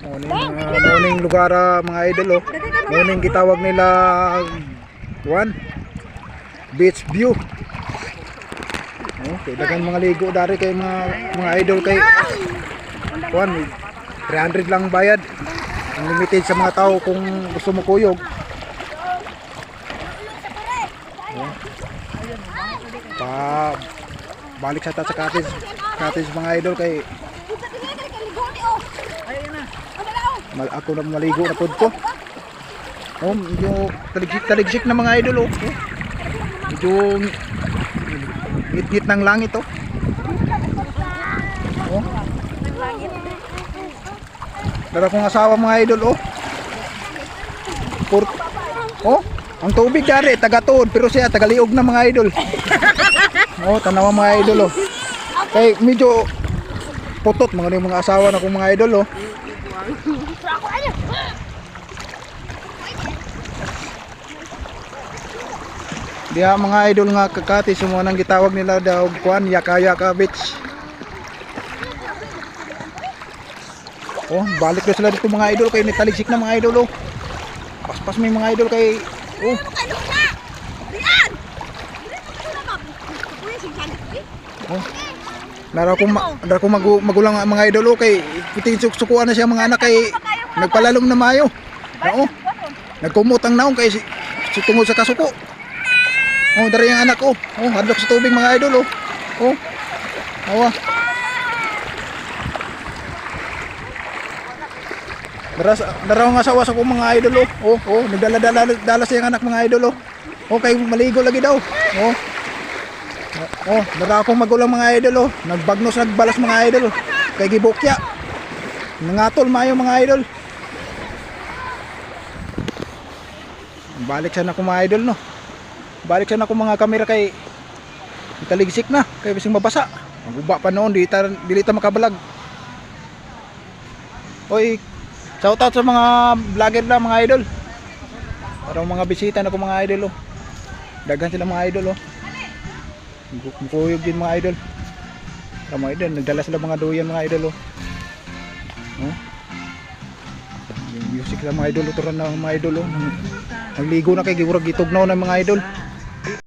Muning lugar mga idol oh. Muning gitawag nila beach view. Okay, dagang mga ligo dari kay mga idol kay 300 lang bayad. Unlimited sa mga tao kung gusto mo kuyog. Balik sa cottage mga idol kay ako na maligo na pod ko. Medyo taligsik na mga idol oh. Medyo ngit ng langit oh. Dara kong asawa mga idol oh. Ang tubig dari taga-tuod pero siya taga-liog na mga idol. Tanawa mga idol oh. Kay medyo putot mga asawa na kong mga idol oh. Diya mga idol nga kakati sumuna nang gitawag nila daw Yaka Beach. Balik na sila dito mga idol kay nitaligsik na mga idol oh. Paspas may mga idol kay Nara ko magulang mga idol kay sukuan na siya mga anak kay nagpalalom na mayo. Nagkumutang naong kay tungod sa kasuko. Dari yung anak ko. Hadlok sa tubig mga idol oh. Dara nga asawa sa ko mga idol oh. Nagdala sa yung anak mga idol oh. Kay maligo lagi daw. Dara akong magulang mga idol oh. Nagbagnos nagbalas mga idol oh. Kay gibukya. Nangatol mayo mga idol. Balik sana ko mga idol no. Balik sana ko mga kamera kay taligsik na kay bising mabasa. Maguba pa noon dili ta makabalag. Shout out sa mga vlogger na mga idol. Parang mga bisita na ko mga idol oh. Daghan sila mga idol oh. Mukuyog din mga idol. Mga idol, nagdala sila mga duyan mga idol oh. Yung music sa mga idol, turan na mga idol oh. Nagligo na kay gigurag gitugnaw ng mga idol.